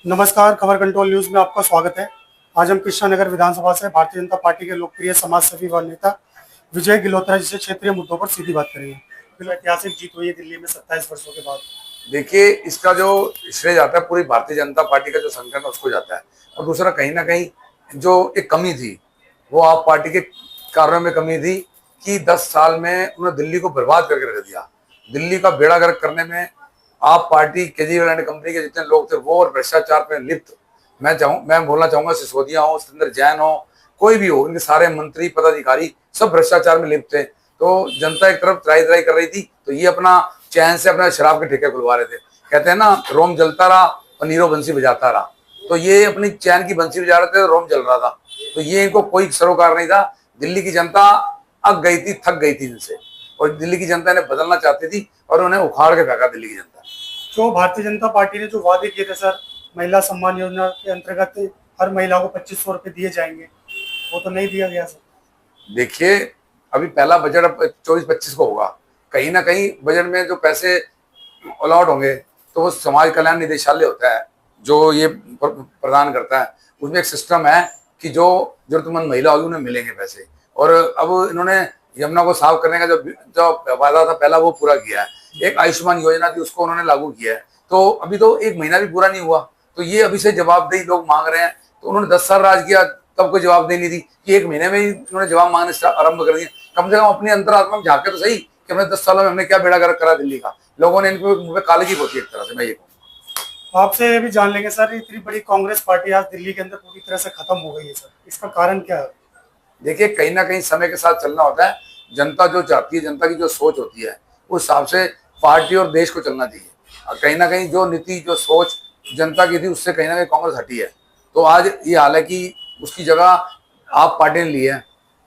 नमस्कार, खबर control news में आपका स्वागत है। आज हम कृष्णानगर विधानसभा से भारतीय जनता पार्टी के लोकप्रिय समाज सेवी व नेता विजय गिलोत्रा जी से क्षेत्रीय मुद्दों पर सीधी बात करेंगे। फिर ऐतिहासिक जीत हुई है दिल्ली में 27 वर्षों के बाद। देखिए, इसका जो श्रेय जाता है पूरी भारतीय जनता पार्टी का जो संगठन है उसको जाता है। और दूसरा, कहीं ना कहीं जो एक कमी थी वो आप पार्टी के कार्यों में कमी थी कि 10 साल में उन्होंने दिल्ली को बर्बाद करके रख दिया। दिल्ली का बेड़ा गर्क करने में आप पार्टी, केजरीवाल एंड कंपनी के जितने लोग थे वो और भ्रष्टाचार में लिप्त। मैं बोलना चाहूंगा, सिसोदिया हो, सत्येंद्र जैन हो, कोई भी हो, इनके सारे मंत्री पदाधिकारी सब भ्रष्टाचार में लिप्त थे। तो जनता एक तरफ त्राई त्राई कर रही थी, तो ये अपना चैन से अपना शराब के ठेके खुलवा रहे थे। कहते हैं ना, रोम जलता रहा और नीरो बंसी बजाता रहा। तो ये अपनी चैन की बंसी बजा रहे थे, रोम जल रहा था। तो ये इनको कोई सरोकार नहीं था। दिल्ली की जनता अक गई थी, थक गई थी इनसे, और दिल्ली की जनता ने बदलना चाहती थी और उन्हें उखाड़ के फेंका दिल्ली की जनता। जो भारतीय जनता पार्टी ने जो वादे किए थे सर, महिला सम्मान योजना के अंतर्गत हर महिला को 2500 रुपये दिए जाएंगे, वो तो नहीं दिया गया सर। देखिए, अभी पहला बजट अब 24-25 को होगा। कहीं ना कहीं बजट में जो पैसे अलॉट होंगे तो वो समाज कल्याण निदेशालय होता है जो ये प्रदान करता है। उसमें एक सिस्टम है कि जो जरूरतमंद महिला होगी उन्हें मिलेंगे पैसे। और अब इन्होंने यमुना को साफ करने का जो जो वादा था पहला, वो पूरा किया है। एक आयुष्मान योजना थी, उसको उन्होंने लागू किया है। तो अभी तो एक महीना भी पूरा नहीं हुआ, तो ये अभी से जवाबदेही लोग मांग रहे हैं। तो उन्होंने 10 साल राज किया, तब कोई जवाब नहीं थी कि एक महीने में ही उन्होंने जवाब मांगने आरंभ कर दिया। कम से कम अपनी अंतरात्मा में झांके तो सही कि हमने 10 सालों में हमने क्या बेड़ा गर्क करा दिल्ली का। लोगों ने इनको मुंह पे कालगी पोती एक तरह से, मैं ये कहूँ। आपसे ये भी जान लेंगे सर, इतनी बड़ी कांग्रेस पार्टी आज दिल्ली के अंदर पूरी तरह से खत्म हो गई है सर, इसका कारण क्या है? देखिए, कहीं ना कहीं समय के साथ चलना होता है। जनता जो चाहती है, जनता की जो सोच होती है, उस हिसाब से पार्टी और देश को चलना चाहिए। और कहीं ना कहीं जो नीति, जो सोच जनता की थी, उससे कहीं ना कहीं कांग्रेस हटी है। तो आज ये हाल है कि उसकी जगह आप पार्टी ने ली है।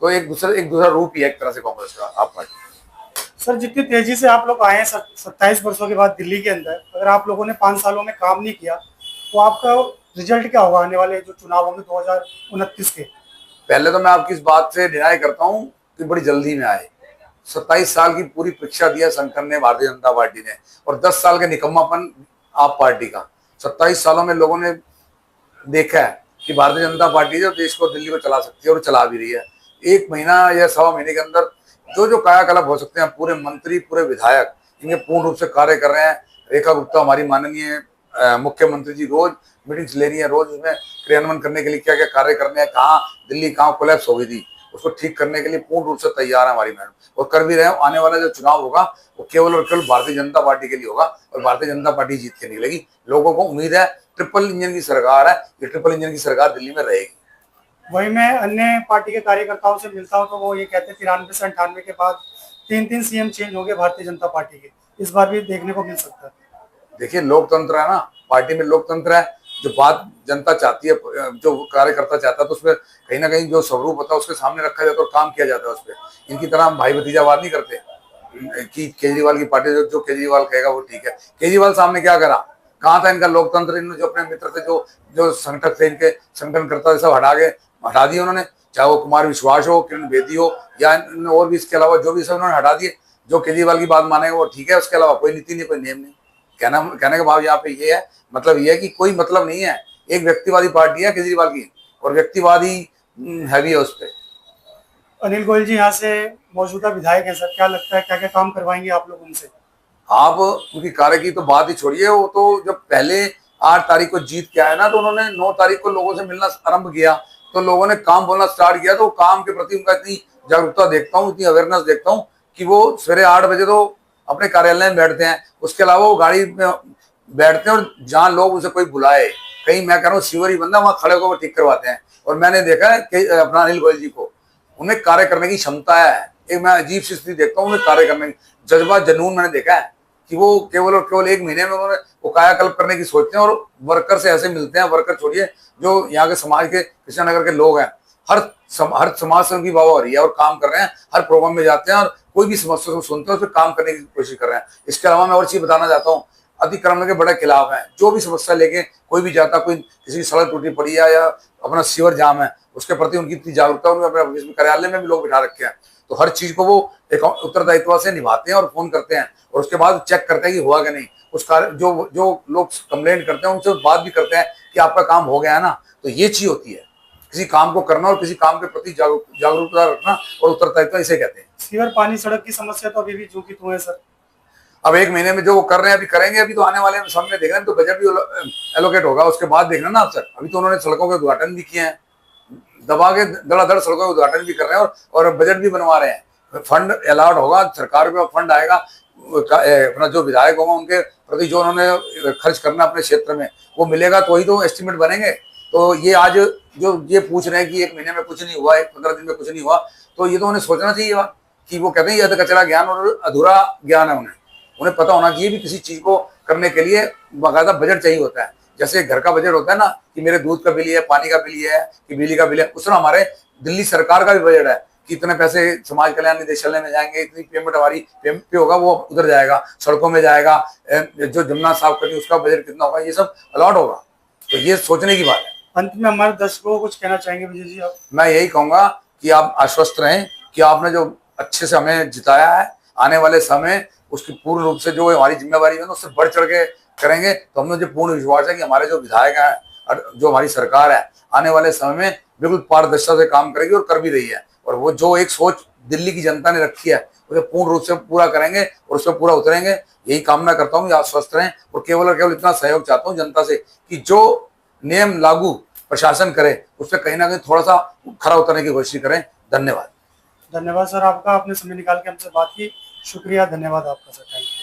तो एक दूसरा रूप ही है एक तरह से कांग्रेस का, आप पार्टी। सर, जितनी तेजी से आप लोग आए हैं 27 वर्षों के बाद दिल्ली के अंदर, अगर आप लोगों ने 5 सालों में काम नहीं किया तो आपका रिजल्ट क्या होगा आने वाले जो चुनाव होंगे 2029 के? पहले तो मैं आपकी इस बात से डिनाई करता हूँ कि बड़ी जल्दी में आए। 27 साल की पूरी परीक्षा दिया संगठन ने, भारतीय जनता पार्टी ने, और 10 साल के निकम्मापन आप पार्टी का। 27 सालों में लोगों ने देखा है कि भारतीय जनता पार्टी जो देश को, दिल्ली को चला सकती है और चला भी रही है। एक महीना या सवा महीने के अंदर जो जो कायाकल्प हो सकते हैं, पूरे मंत्री, पूरे विधायक इनके पूर्ण रूप से कार्य कर रहे हैं। रेखा गुप्ता, हमारी माननीय मुख्यमंत्री जी, रोज मीटिंग्स ले रही है, रोज उसमें क्रियान्वयन करने के लिए क्या क्या कार्य करने हैं, कहाँ दिल्ली कहाँ कोलैप्स हो गई थी उसको ठीक करने के लिए पूर्ण रूप से तैयार है हमारी मैडम, और कर भी रहे हैं। आने वाला जो चुनाव होगा वो केवल और केवल भारतीय जनता पार्टी के लिए होगा और भारतीय जनता पार्टी जीत के निकलेगी। लोगों को उम्मीद है, ट्रिपल इंजन की सरकार है, ये ट्रिपल इंजन की सरकार दिल्ली में रहेगी। वही मैं अन्य पार्टी के कार्यकर्ताओं से मिलता हूं तो वो ये कहते हैं 93 से 98 के बाद 3 सीएम चेंज हो गए भारतीय जनता पार्टी के, इस बार भी देखने को मिल सकता है। देखिए, लोकतंत्र है ना, पार्टी में लोकतंत्र है। जो बात जनता चाहती है, जो कार्यकर्ता चाहता है, तो उसमें कहीं ना कहीं जो स्वरूप होता है उसके सामने रखा जाता है और काम किया जाता है उस पर। इनकी तरह हम भाई भतीजावाद नहीं करते कि केजरीवाल की पार्टी जो केजरीवाल कहेगा वो ठीक है। केजरीवाल सामने क्या करा, कहाँ था इनका लोकतंत्र? इन्होंने जो अपने मित्र थे, जो जो संगठक थे, इनके संगठन करता थे, सब हटा दिए उन्होंने। चाहे वो कुमार विश्वास हो, किरण बेदी हो, या और भी इसके अलावा जो भी, सब उन्होंने हटा दिए। जो केजरीवाल की बात मानेगा वो ठीक है, उसके अलावा कोई नीति नहीं, कोई नियम नहीं। कहने का भाव यहाँ पे ये है, मतलब ये है कि कोई मतलब नहीं है। एक व्यक्तिवादी पार्टी है केजरीवाल की, और व्यक्तिवादी हैवी है उस पर। अनिल गोयल जी यहाँ से मौजूदा विधायक हैं सर, क्या लगता है क्या क्या काम करवाएंगे आप लोग उनसे? आप उनकी कार्य की तो बात ही छोड़िए। वो तो जब पहले 8 तारीख को जीत के आए ना, तो उन्होंने 9 तारीख को लोगों से मिलना आरंभ किया, तो लोगों ने काम बोलना स्टार्ट किया। तो काम के प्रति उनका इतनी जागरूकता देखता हूँ, इतनी अवेयरनेस देखता हूँ कि वो सवेरे 8 बजे तो अपने कार्यालय में बैठते हैं। उसके अलावा वो गाड़ी में बैठते हैं और जहाँ लोग उसे कोई बुलाए, कहीं मैं कह रहा हूँ सीवर ही बंदा, वहां खड़े होकर ठीक करवाते हैं। और मैंने देखा है कि अपना अनिल गोयल जी को, उन्हें कार्य करने की क्षमता है। एक मैं अजीब सी स्थिति देखता हूँ उन्हें कार्य करने की, जज्बा, जुनून मैंने देखा है कि वो केवल और केवल एक महीने में उन्होंने वो कायाकल्प करने की सोचते हैं। और वर्कर से ऐसे मिलते हैं, वर्कर छोड़िए, जो यहाँ के समाज के, कृष्णनगर के लोग हैं, हर समाज से उनकी वाह हो रही है और काम कर रहे हैं। हर प्रोग्राम में जाते हैं और कोई भी समस्या को सुनते हैं, उस पर काम करने की कोशिश कर रहे हैं। इसके अलावा मैं और चीज बताना चाहता हूँ, अतिक्रमण के बड़े खिलाफ हैं। जो भी समस्या लेके कोई भी जाता, कोई किसी की सड़क टूटी पड़ी है या अपना सीवर जाम है, उसके प्रति उनकी इतनी जागरूकता, उन्होंने अपने कार्यालय में भी लोग बिठा रखे हैं। तो हर चीज को वो एक उत्तरदायित्व से निभाते हैं और फोन करते हैं और उसके बाद चेक करते हैं कि हुआ कि नहीं। उस कार्य जो जो लोग कंप्लेंट करते हैं उनसे बात भी करते हैं कि आपका काम हो गया है ना। तो ये चीज होती है किसी काम को करना और किसी काम के प्रति जागरूकता रखना और उत्तरदायित्व इसे कहते हैं। सीवर, पानी, सड़क की समस्या तो अभी भी जो की तो है सर। अब 1 महीने में जो वो कर रहे हैं अभी करेंगे, अभी तो आने वाले समय देख रहे हैं, तो बजट भी एलोकेट होगा उसके बाद देखना ना आप सर। अभी तो उन्होंने सड़कों के उद्घाटन भी किए हैं, दबा के धड़ाधड़ सड़कों के उद्घाटन भी कर रहे हैं और बजट भी बनवा रहे हैं। फंड अलॉट होगा, सरकार के फंड आएगा, अपना जो विधायक होगा उनके प्रति जो उन्होंने खर्च करना अपने क्षेत्र में वो मिलेगा, तो ही तो एस्टिमेट बनेंगे। तो ये आज जो ये पूछ रहे हैं कि 1 महीने में कुछ नहीं हुआ, 15 दिन में कुछ नहीं हुआ, तो ये तो उन्हें सोचना चाहिए बात कि वो कहते हैं ये कचरा ज्ञान और अधूरा ज्ञान है। उन्हें पता होना चाहिए भी किसी चीज को करने के लिए बाकायदा बजट चाहिए होता है। जैसे घर का बजट होता है ना कि मेरे दूध का बिल है, पानी का बिल है, कि बिजली का बिल है, उस तरह हमारे दिल्ली सरकार का भी बजट है कि इतने पैसे समाज कल्याण निदेशालय में जाएंगे, इतनी पेमेंट हमारी पे होगा वो उधर जाएगा, सड़कों में जाएगा, जो जमुना साफ करनी उसका बजट कितना होगा, ये सब अलॉट होगा। तो ये सोचने की बात है। अंत में हमारे दर्शकों को कुछ कहना चाहेंगे विजय जी आप? मैं यही कहूंगा कि आप आश्वस्त रहें कि आपने जो अच्छे से हमें जिताया है, आने वाले समय उसकी पूर्ण रूप से जो हमारी जिम्मेवारी है उससे बढ़ चढ़ के करेंगे। तो हमें जो पूर्ण विश्वास है कि हमारे जो विधायक हैं, जो हमारी सरकार है, आने वाले समय में बिल्कुल पारदर्शिता से काम करेगी और कर भी रही है। और वो जो एक सोच दिल्ली की जनता ने रखी है उसे पूर्ण रूप से पूरा करेंगे और उस पर पूरा उतरेंगे। यही कामना करता हूँ कि आप स्वस्थ रहें और केवल इतना सहयोग चाहता हूँ जनता से कि जो नियम लागू प्रशासन करे उस पर कहीं ना कहीं थोड़ा सा खरा उतरने की कोशिश करें। धन्यवाद। धन्यवाद सर आपका, आपने समय निकाल के हमसे बात की। शुक्रिया, धन्यवाद आपका सर। Thank you.